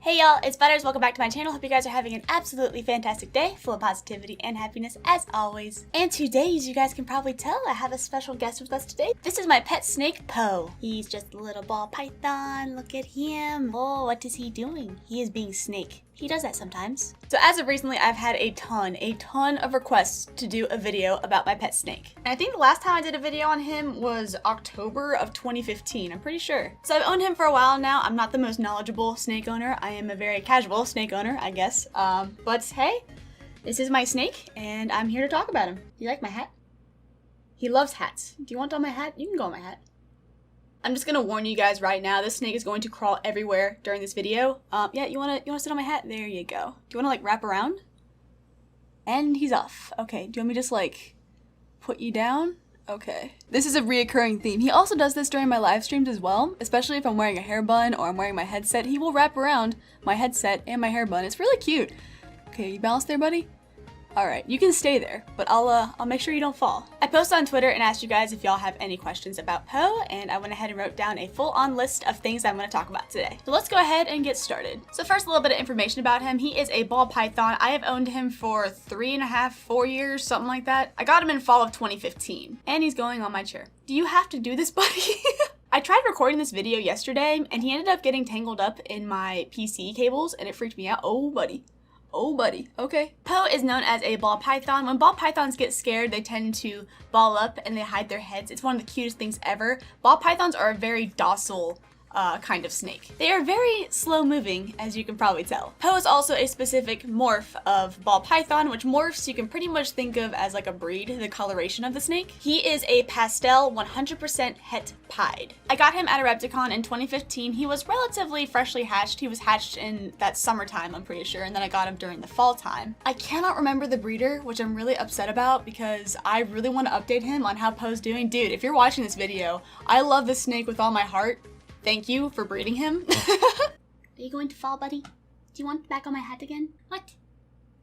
Hey y'all, it's Butters. Welcome back to my channel. Hope you guys are having an absolutely fantastic day, full of positivity and happiness as always. And today, as you guys can probably tell, I have a special guest with us today. This is my pet snake, Poe. He's just a little ball python. Look at him. Oh, what is he doing? He is being snake. He does that sometimes. So as of recently, I've had a ton of requests to do a video about my pet snake. And I think the last time I did a video on him was October of 2015, I'm pretty sure. So I've owned him for a while now. I'm not the most knowledgeable snake owner. I am a very casual snake owner, I guess. But hey, this is my snake and I'm here to talk about him. Do you like my hat? He loves hats. Do you want on my hat? You can go on my hat. I'm just gonna warn you guys right now, this snake is going to crawl everywhere during this video. Yeah, you wanna sit on my hat? There you go. Do you wanna like wrap around? And he's off. Okay, do you want me to just like put you down? Okay. This is a reoccurring theme. He also does this during my live streams as well, especially if I'm wearing a hair bun or I'm wearing my headset. He will wrap around my headset and my hair bun. It's really cute. Okay, you balanced there, buddy? Alright, you can stay there, but I'll make sure you don't fall. I posted on Twitter and asked you guys if y'all have any questions about Poe, and I went ahead and wrote down a full-on list of things I'm going to talk about today. So let's go ahead and get started. So first, a little bit of information about him. He is a ball python. I have owned him for 3.5, 4 years, something like that. I got him in fall of 2015, and he's going on my chair. Do you have to do this, buddy? I tried recording this video yesterday, and he ended up getting tangled up in my PC cables, and it freaked me out. Oh, buddy. Oh, buddy. Okay. Poe is known as a ball python. When ball pythons get scared, they tend to ball up and they hide their heads. It's one of the cutest things ever. Ball pythons are a very docile kind of snake. They are very slow moving, as you can probably tell. Poe is also a specific morph of ball python, which morphs you can pretty much think of as like a breed, the coloration of the snake. He is a pastel 100% het pied. I got him at a Repticon in 2015. He was relatively freshly hatched. He was hatched in that summertime, I'm pretty sure, and then I got him during the fall time. I cannot remember the breeder, which I'm really upset about because I really want to update him on how Poe's doing. Dude, if you're watching this video, I love this snake with all my heart. Thank you for breeding him. Are you going to fall, buddy? Do you want back on my hat again? What?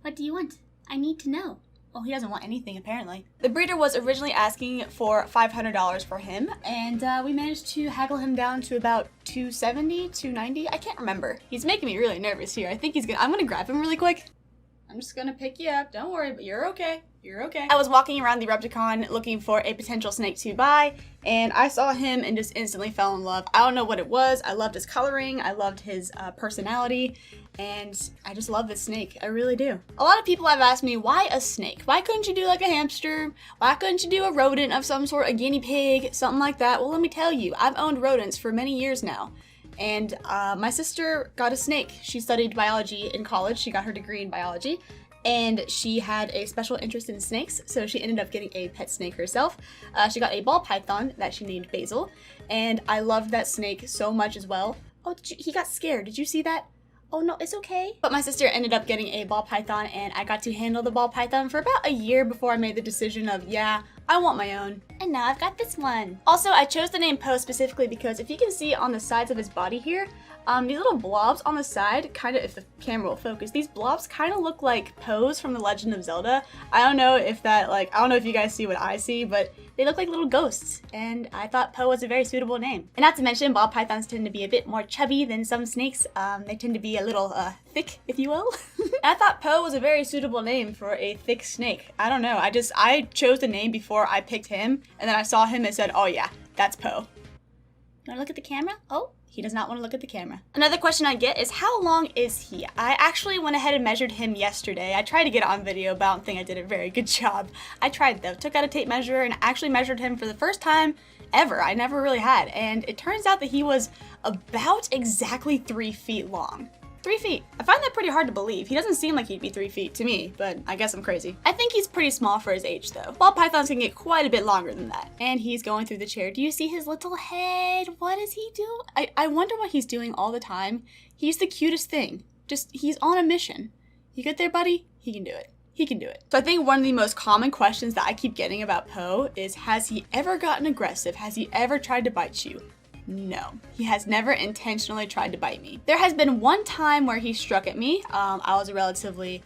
What do you want? I need to know. Well, he doesn't want anything, apparently. The breeder was originally asking for $500 for him, and we managed to haggle him down to about $270, $290. I can't remember. He's making me really nervous here. I think I'm gonna grab him really quick. I'm just gonna pick you up. Don't worry, but you're okay. You're okay. I was walking around the Repticon looking for a potential snake to buy, and I saw him and just instantly fell in love. I don't know what it was. I loved his coloring. I loved his personality, and I just love this snake. I really do. A lot of people have asked me, why a snake? Why couldn't you do like a hamster? Why couldn't you do a rodent of some sort, a guinea pig, something like that? Well, let me tell you, I've owned rodents for many years now. And my sister got a snake. She studied biology in college. She got her degree in biology. And she had a special interest in snakes, so she ended up getting a pet snake herself. She got a ball python that she named Basil, and I loved that snake so much as well. Oh, he got scared. Did you see that? Oh no, it's okay. But my sister ended up getting a ball python, and I got to handle the ball python for about a year before I made the decision of, yeah, I want my own. And now I've got this one. Also, I chose the name Poe specifically because if you can see on the sides of his body here, these little blobs on the side, kind of, if the camera will focus, these blobs kind of look like Poes from The Legend of Zelda. I don't know if you guys see what I see, but they look like little ghosts, and I thought Poe was a very suitable name. And not to mention, ball pythons tend to be a bit more chubby than some snakes. They tend to be a little thick, if you will. And I thought Poe was a very suitable name for a thick snake. I don't know, I chose the name before I picked him, and then I saw him and said, oh yeah, that's Poe. You wanna look at the camera? Oh. He does not want to look at the camera. Another question I get is, how long is he? I actually went ahead and measured him yesterday. I tried to get it on video, but I don't think I did a very good job. I tried though, took out a tape measure and actually measured him for the first time ever. I never really had, and it turns out that he was about exactly 3 feet long. 3 feet. I find that pretty hard to believe. He doesn't seem like he'd be 3 feet to me, but I guess I'm crazy. I think he's pretty small for his age though. Ball pythons can get quite a bit longer than that. And he's going through the chair. Do you see his little head? What is he doing? I wonder what he's doing all the time. He's the cutest thing. He's on a mission. You get there, buddy? He can do it. He can do it. So I think one of the most common questions that I keep getting about Poe is, has he ever gotten aggressive? Has he ever tried to bite you? No, he has never intentionally tried to bite me. There has been one time where he struck at me. I was a relatively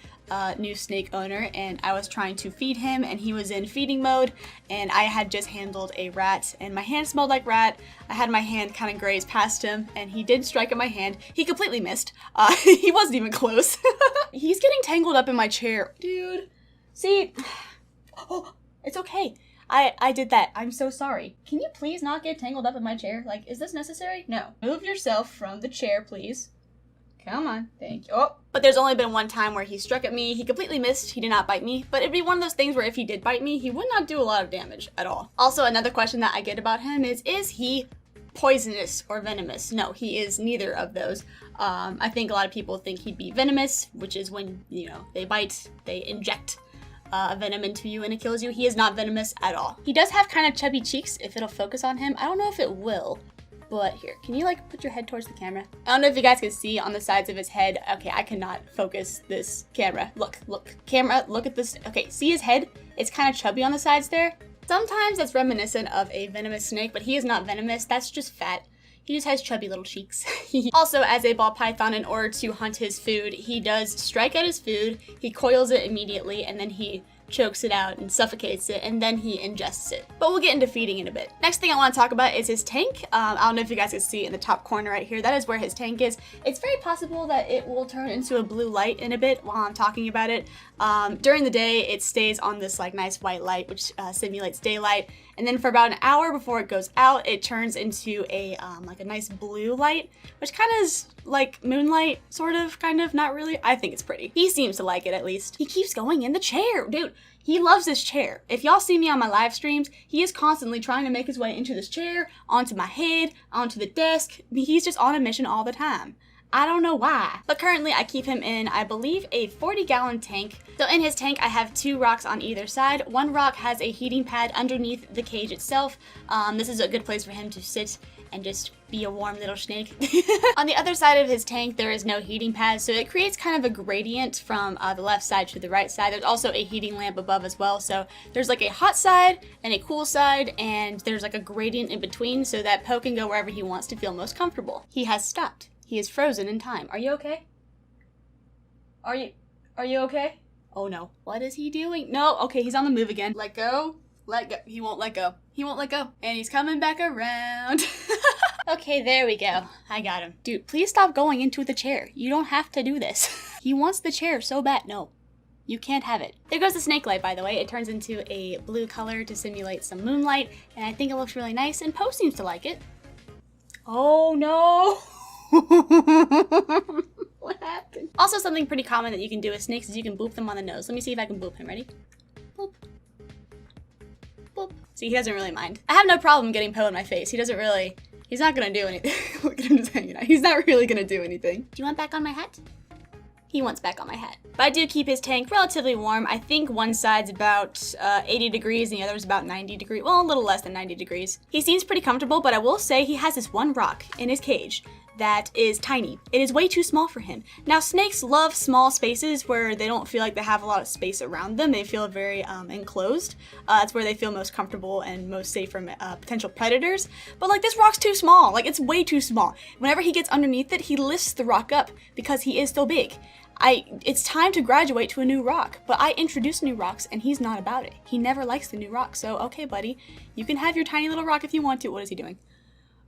new snake owner, and I was trying to feed him, and he was in feeding mode, and I had just handled a rat, and my hand smelled like rat. I had my hand kind of graze past him, and he did strike at my hand. He completely missed. He wasn't even close. He's getting tangled up in my chair. Dude. See? Oh, it's okay. I did that. I'm so sorry. Can you please not get tangled up in my chair? Like, is this necessary? No. Move yourself from the chair, please. Come on. Thank you. Oh. But there's only been one time where he struck at me. He completely missed. He did not bite me. But it'd be one of those things where if he did bite me, he would not do a lot of damage at all. Also, another question that I get about him is he poisonous or venomous? No, he is neither of those. I think a lot of people think he'd be venomous, which is when, you know, they bite, they inject venom into you and it kills you. He is not venomous at all. He does have kind of chubby cheeks if it'll focus on him. I don't know if it will, but here, can you like put your head towards the camera? I don't know if you guys can see on the sides of his head. Okay, I cannot focus this camera. Look, camera, look at this. Okay, see his head? It's kind of chubby on the sides there. Sometimes that's reminiscent of a venomous snake, but he is not venomous. That's just fat. He just has chubby little cheeks. Also, as a ball python, in order to hunt his food, he does strike at his food, he coils it immediately, and then he chokes it out and suffocates it, and then he ingests it. But we'll get into feeding in a bit. Next thing I want to talk about is his tank. I don't know if you guys can see in the top corner right here. That is where his tank is. It's very possible that it will turn into a blue light in a bit while I'm talking about it. During the day, it stays on this like nice white light, which simulates daylight. And then for about an hour before it goes out, it turns into a like a nice blue light, which kind of is like moonlight, sort of, kind of, not really. I think it's pretty. He seems to like it, at least. He keeps going in the chair, dude. He loves this chair. If y'all see me on my live streams, he is constantly trying to make his way into this chair, onto my head, onto the desk. He's just on a mission all the time. I don't know why. But currently I keep him in, I believe, a 40-gallon tank. So in his tank, I have 2 rocks on either side. One rock has a heating pad underneath the cage itself. This is a good place for him to sit and just be a warm little snake. On the other side of his tank, there is no heating pad, so it creates kind of a gradient from the left side to the right side. There's also a heating lamp above as well, so there's like a hot side and a cool side, and there's like a gradient in between so that Poe can go wherever he wants to feel most comfortable. He has stopped. He is frozen in time. Are you okay? Are you okay? Oh no. What is he doing? No, okay, he's on the move again. Let go. Let go. He won't let go. He won't let go. And he's coming back around. Okay, there we go. I got him. Dude, please stop going into the chair. You don't have to do this. He wants the chair so bad. No, you can't have it. There goes the snake light, by the way. It turns into a blue color to simulate some moonlight, and I think it looks really nice, and Poe seems to like it. Oh no. What happened? Also, something pretty common that you can do with snakes is you can boop them on the nose. Let me see if I can boop him. Ready? Boop. Boop. See, he doesn't really mind. I have no problem getting Poe in my face. He doesn't really... He's not gonna do anything. Look at him just hanging out. He's not really gonna do anything. Do you want back on my hat? He wants back on my hat. But I do keep his tank relatively warm. I think one side's about 80 degrees and the other's about 90 degrees. Well, a little less than 90 degrees. He seems pretty comfortable, but I will say he has this one rock in his cage that is tiny. It is way too small for him. Now, snakes love small spaces where they don't feel like they have a lot of space around them. They feel very enclosed. That's where they feel most comfortable and most safe from potential predators. But like, this rock's too small. Like, it's way too small. Whenever he gets underneath it, he lifts the rock up because he is so big. It's time to graduate to a new rock, but I introduce new rocks and he's not about it. He never likes the new rock, so okay, buddy, you can have your tiny little rock if you want to. What is he doing?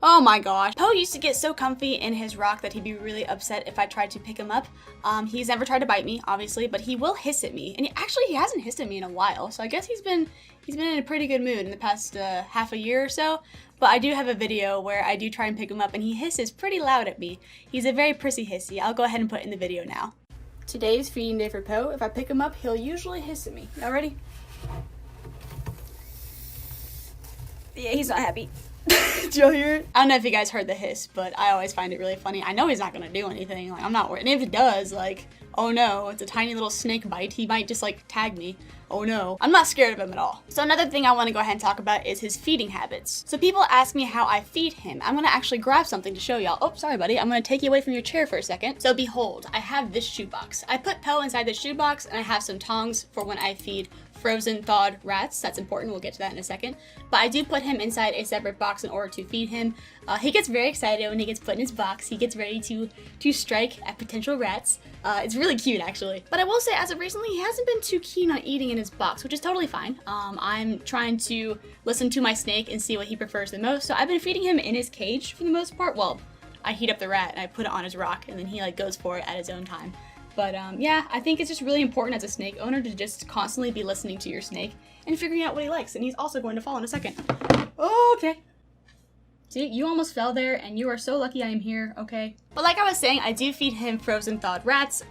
Oh my gosh. Poe used to get so comfy in his rock that he'd be really upset if I tried to pick him up. He's never tried to bite me, obviously, but he will hiss at me. And he hasn't hissed at me in a while, so I guess he's been in a pretty good mood in the past half a year or so. But I do have a video where I do try and pick him up and he hisses pretty loud at me. He's a very prissy hissy. I'll go ahead and put it in the video now. Today's feeding day for Poe. If I pick him up, he'll usually hiss at me. Y'all ready? Yeah, he's not happy. Did y'all hear it? I don't know if you guys heard the hiss, but I always find it really funny. I know he's not gonna do anything. Like, I'm not worried. And if it does, like, oh no, it's a tiny little snake bite. He might just like tag me. Oh no. I'm not scared of him at all. So another thing I want to go ahead and talk about is his feeding habits. So people ask me how I feed him. I'm gonna actually grab something to show y'all. Oh, sorry buddy. I'm gonna take you away from your chair for a second. So behold, I have this shoebox. I put Poe inside this shoebox and I have some tongs for when I feed frozen thawed rats. That's important. We'll get to that in a second. But I do put him inside a separate box in order to feed him. He gets very excited when he gets put in his box. He gets ready to strike at potential rats. It's really cute, actually. But I will say, as of recently, he hasn't been too keen on eating in his box, which is totally fine. I'm trying to listen to my snake and see what he prefers the most. So I've been feeding him in his cage for the most part. Well, I heat up the rat and I put it on his rock, and then he like goes for it at his own time. But yeah, I think it's just really important as a snake owner to just constantly be listening to your snake and figuring out what he likes. And he's also going to fall in a second. Oh, okay. See, you almost fell there, and you are so lucky I am here, okay? But like I was saying, I do feed him frozen thawed rats.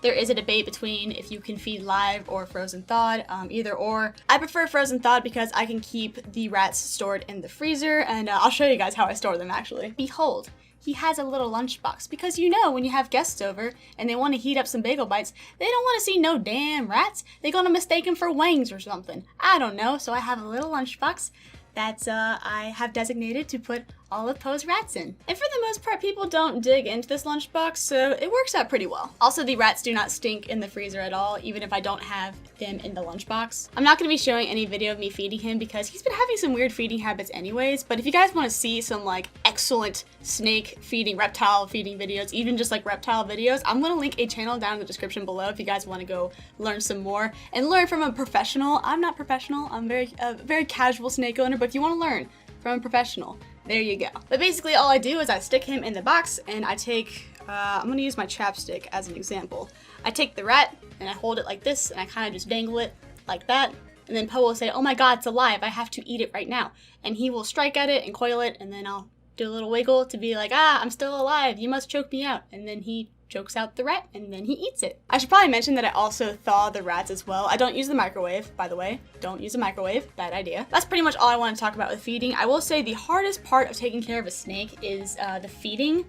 There is a debate between if you can feed live or frozen thawed, either or. I prefer frozen thawed because I can keep the rats stored in the freezer, and I'll show you guys how I store them actually. Behold. He has a little lunchbox because you know when you have guests over and they want to heat up some bagel bites, they don't want to see no damn rats. They're gonna mistake him for wings or something. I don't know, so I have a little lunchbox that I have designated to put all of Poe's rats in. And for the most part, people don't dig into this lunchbox, so it works out pretty well. Also, the rats do not stink in the freezer at all, even if I don't have them in the lunchbox. I'm not gonna be showing any video of me feeding him because he's been having some weird feeding habits anyways, but if you guys wanna see some like excellent snake feeding, reptile feeding videos, even just like reptile videos, I'm gonna link a channel down in the description below if you guys wanna go learn some more and learn from a professional. I'm not professional, I'm a very casual snake owner, but if you wanna learn from a professional, there you go. But basically all I do is I stick him in the box and I take, I'm gonna use my chapstick as an example. I take the rat and I hold it like this and I kind of just dangle it like that. And then Poe will say, oh my god, it's alive, I have to eat it right now. And he will strike at it and coil it, and then I'll do a little wiggle to be like, ah, I'm still alive, you must choke me out. And then he chokes out the rat and then he eats it. I should probably mention that I also thaw the rats as well. I don't use the microwave, by the way. Don't use a microwave, bad idea. That's pretty much all I want to talk about with feeding. I will say the hardest part of taking care of a snake is the feeding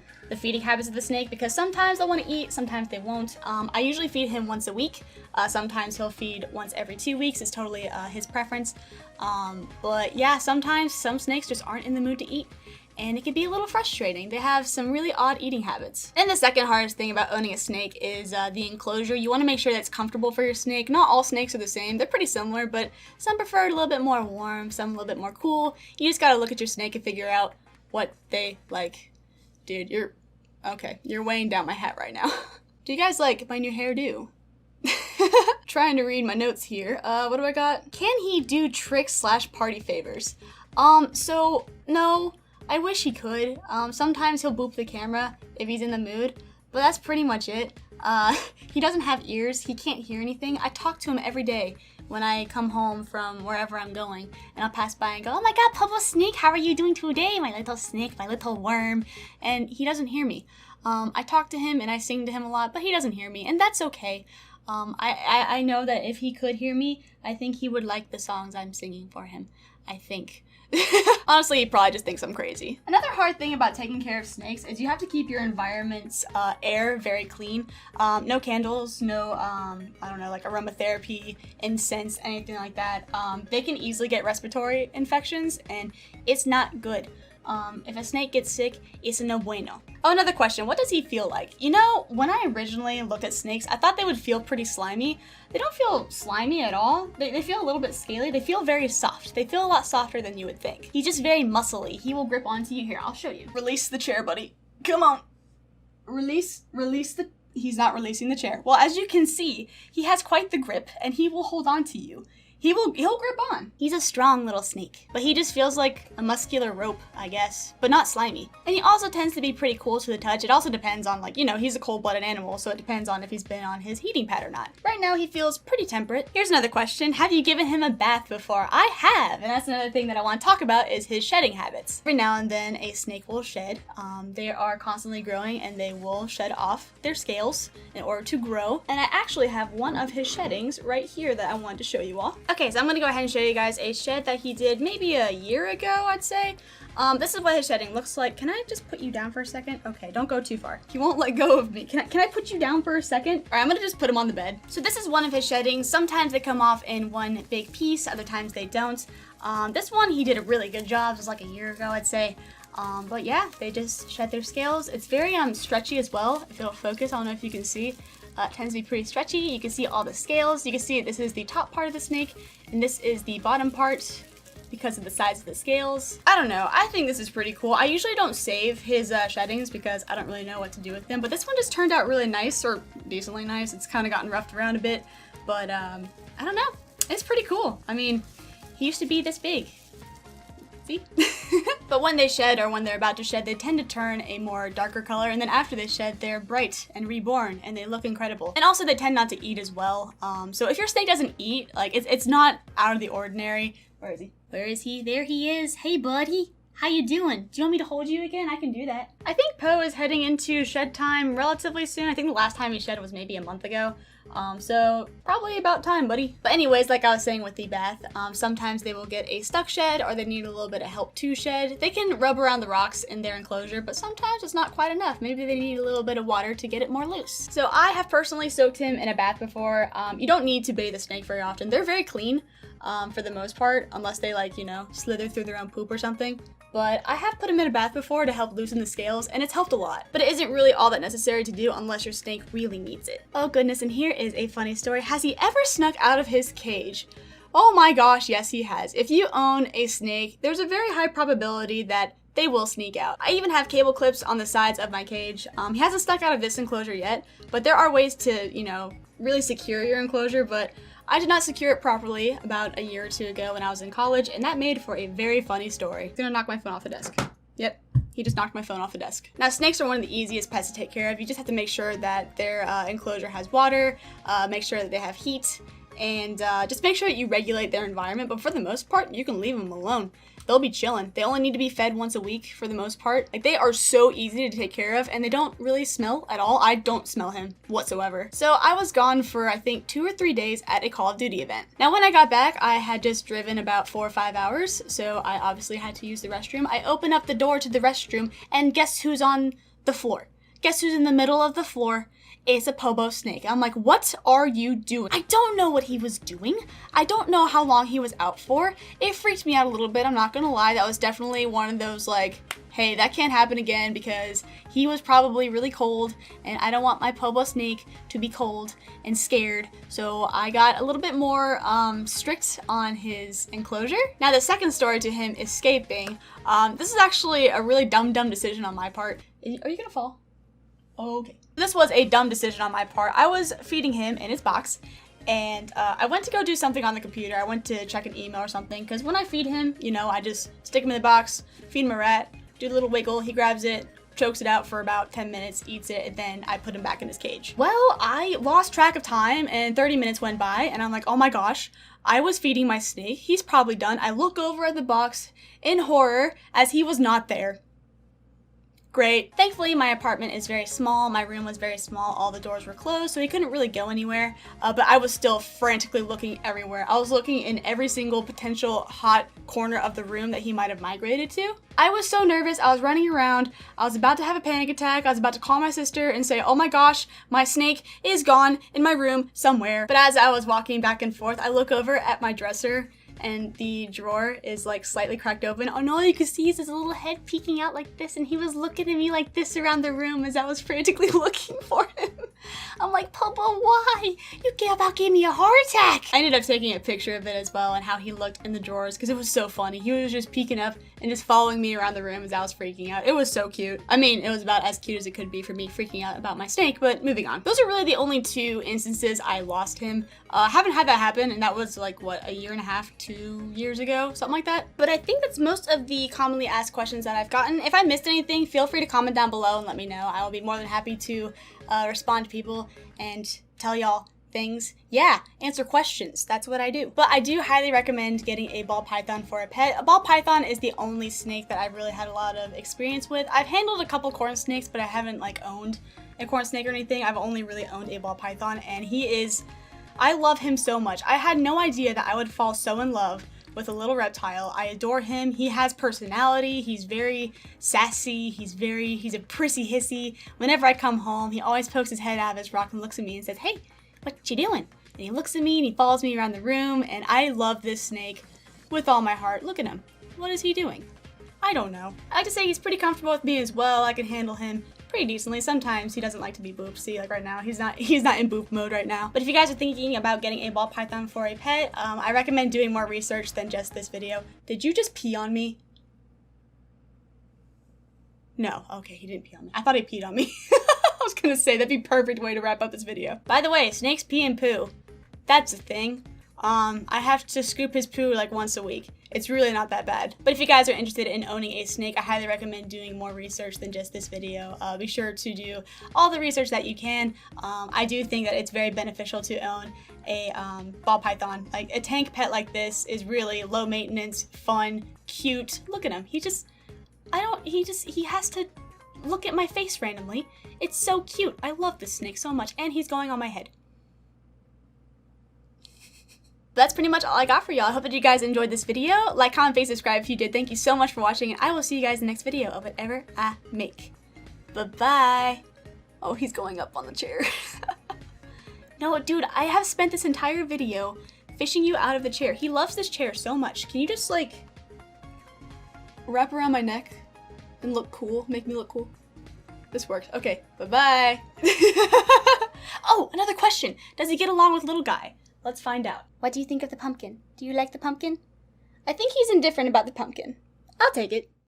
habits of the snake, because sometimes they'll want to eat, sometimes they won't. I usually feed him once a week. Sometimes he'll feed once every 2 weeks. It's totally his preference. But yeah, sometimes some snakes just aren't in the mood to eat, and it can be a little frustrating. They have some really odd eating habits. And the second hardest thing about owning a snake is the enclosure. You want to make sure that it's comfortable for your snake. Not all snakes are the same. They're pretty similar, but some prefer it a little bit more warm, some a little bit more cool. You just gotta look at your snake and figure out what they like. Dude, you're weighing down my hat right now. Do you guys like my new hairdo? Trying to read my notes here. What do I got? Can he do tricks / party favors? So no. I wish he could. Sometimes he'll boop the camera if he's in the mood, but that's pretty much it. He doesn't have ears, he can't hear anything. I talk to him every day when I come home from wherever I'm going, and I'll pass by and go, oh my god, Pablo Snake, how are you doing today, my little snake, my little worm? And he doesn't hear me. I talk to him and I sing to him a lot, but he doesn't hear me, and that's okay. I know that if he could hear me, I think he would like the songs I'm singing for him. I think. Honestly, he probably just thinks I'm crazy. Another hard thing about taking care of snakes is you have to keep your environment's air very clean. No candles, no, I don't know, like aromatherapy, incense, anything like that. They can easily get respiratory infections, and it's not good. If a snake gets sick, it's a no bueno. Oh, another question, what does he feel like? You know, when I originally looked at snakes, I thought they would feel pretty slimy. They don't feel slimy at all. They feel a little bit scaly. They feel very soft. They feel a lot softer than you would think. He's just very muscly. He will grip onto you. Here, I'll show you. Release the chair, buddy. Come on. Release the... He's not releasing the chair. Well, as you can see, he has quite the grip, and he will hold on to you. He'll grip on. He's a strong little snake, but he just feels like a muscular rope, I guess, but not slimy. And he also tends to be pretty cool to the touch. It also depends on, like, you know, he's a cold-blooded animal, so it depends on if he's been on his heating pad or not. Right now, he feels pretty temperate. Here's another question. Have you given him a bath before? I have, and that's another thing that I want to talk about is his shedding habits. Every now and then, a snake will shed. They are constantly growing, and they will shed off their scales in order to grow. And I actually have one of his sheddings right here that I wanted to show you all. Okay, so I'm gonna go ahead and show you guys a shed that he did maybe a year ago, I'd say. This is what his shedding looks like. Can I just put you down for a second? Okay, don't go too far. He won't let go of me. Can I put you down for a second? All right, I'm gonna just put him on the bed. So this is one of his sheddings. Sometimes they come off in one big piece, other times they don't. This one, he did a really good job. It was like a year ago, I'd say. But yeah, they just shed their scales. It's very stretchy as well. If it'll focus, I don't know if you can see. It tends to be pretty stretchy. You can see all the scales. You can see this is the top part of the snake, and this is the bottom part because of the size of the scales. I don't know. I think this is pretty cool. I usually don't save his sheddings because I don't really know what to do with them, but this one just turned out really nice, or decently nice. It's kind of gotten roughed around a bit, but I don't know. It's pretty cool. I mean, he used to be this big. See? But when they shed, or when they're about to shed, they tend to turn a more darker color, and then after they shed, they're bright and reborn, and they look incredible. And also, they tend not to eat as well. So if your snake doesn't eat, like, it's not out of the ordinary. Where is he? Where is he? There he is. Hey, buddy. How you doing? Do you want me to hold you again? I can do that. I think Poe is heading into shed time relatively soon. I think the last time he shed was maybe a month ago. So probably about time, buddy. But anyways, like I was saying with the bath, sometimes they will get a stuck shed, or they need a little bit of help to shed. They can rub around the rocks in their enclosure, but sometimes it's not quite enough. Maybe they need a little bit of water to get it more loose. So I have personally soaked him in a bath before. You don't need to bathe a snake very often. They're very clean, for the most part, unless they, like, you know, slither through their own poop or something. But I have put him in a bath before to help loosen the scales, and it's helped a lot. But it isn't really all that necessary to do unless your snake really needs it. Oh goodness, and here is a funny story. Has he ever snuck out of his cage? Oh my gosh, yes he has. If you own a snake, there's a very high probability that they will sneak out. I even have cable clips on the sides of my cage. He hasn't stuck out of this enclosure yet, but there are ways to, you know, really secure your enclosure, but I did not secure it properly about a year or two ago when I was in college, and that made for a very funny story. I'm gonna knock my phone off the desk. Yep, he just knocked my phone off the desk. Now, snakes are one of the easiest pets to take care of. You just have to make sure that their enclosure has water, make sure that they have heat, and just make sure that you regulate their environment. But for the most part, you can leave them alone. They'll be chilling. They only need to be fed once a week for the most part. Like, they are so easy to take care of, and they don't really smell at all. I don't smell him whatsoever. So I was gone for, I think, 2 or 3 days at a Call of Duty event. Now, when I got back, I had just driven about 4 or 5 hours, so I obviously had to use the restroom. I open up the door to the restroom, and guess who's on the floor? Guess who's in the middle of the floor? It's a Pobo snake. I'm like, what are you doing? I don't know what he was doing. I don't know how long he was out for. It freaked me out a little bit, I'm not gonna lie. That was definitely one of those, like, hey, that can't happen again, because he was probably really cold, and I don't want my Pobo snake to be cold and scared. So I got a little bit more strict on his enclosure. Now, the second story to him escaping. This is actually a really dumb decision on my part. Are you gonna fall? Okay. This was a dumb decision on my part. I was feeding him in his box, and I went to go do something on the computer. I went to check an email or something, because when I feed him, you know, I just stick him in the box, feed him a rat, do a little wiggle, he grabs it, chokes it out for about 10 minutes, eats it, and then I put him back in his cage. Well, I lost track of time, and 30 minutes went by, and I'm like, oh my gosh, I was feeding my snake. He's probably done. I look over at the box in horror as he was not there. Great. Thankfully, my apartment is very small. My room was very small. All the doors were closed, so he couldn't really go anywhere. But I was still frantically looking everywhere. I was looking in every single potential hot corner of the room that he might have migrated to. I was so nervous. I was running around. I was about to have a panic attack. I was about to call my sister and say, oh my gosh, my snake is gone in my room somewhere. But as I was walking back and forth, I look over at my dresser, and the drawer is like slightly cracked open. Oh no, you can see his little head peeking out like this, and he was looking at me like this around the room as I was frantically looking for him. I'm like, Papa, why? You about gave me a heart attack. I ended up taking a picture of it as well, and how he looked in the drawers, because it was so funny. He was just peeking up and just following me around the room as I was freaking out. It was so cute. I mean, it was about as cute as it could be for me freaking out about my snake, but moving on. Those are really the only 2 instances I lost him. Haven't had that happen, and that was like, what, a year and a half, 2 years ago, something like that. But I think that's most of the commonly asked questions that I've gotten. If I missed anything, feel free to comment down below and let me know. I will be more than happy to respond to people and tell y'all things. Yeah, answer questions. That's what I do. But I do highly recommend getting a ball python for a pet. A ball python is the only snake that I've really had a lot of experience with. I've handled a couple corn snakes, but I haven't like owned a corn snake or anything. I've only really owned a ball python, and I love him so much. I had no idea that I would fall so in love with a little reptile. I adore him. He has personality. He's very sassy. He's a prissy hissy. Whenever I come home, he always pokes his head out of his rock and looks at me and says, hey, what you doing? And he looks at me and he follows me around the room, and I love this snake with all my heart. Look at him. What is he doing? I don't know. I have to say he's pretty comfortable with me as well. I can handle him pretty decently. Sometimes he doesn't like to be booped. See, like right now, he's not in boop mode right now. But if you guys are thinking about getting a ball python for a pet, I recommend doing more research than just this video. Did you just pee on me? No, okay, he didn't pee on me. I thought he peed on me. I was gonna say, that'd be a perfect way to wrap up this video. By the way, snakes pee and poo. That's a thing. I have to scoop his poo like once a week. It's really not that bad. But if you guys are interested in owning a snake, I highly recommend doing more research than just this video. Be sure to do all the research that you can. I do think that it's very beneficial to own a ball python. Like a tank pet like this is really low maintenance, fun, cute. Look at him. He has to look at my face randomly. It's so cute. I love this snake so much, and he's going on my head. That's pretty much all I got for y'all. I hope that you guys enjoyed this video. Like, comment, favorite, subscribe if you did. Thank you so much for watching, and I will see you guys in the next video of whatever I make. Bye-bye. Oh, he's going up on the chair. No, dude, I have spent this entire video fishing you out of the chair. He loves this chair so much. Can you just, like, wrap around my neck and look cool? Make me look cool? This worked. Okay, bye-bye. Oh, another question. Does he get along with little guy? Let's find out. What do you think of the pumpkin? Do you like the pumpkin? I think he's indifferent about the pumpkin. I'll take it.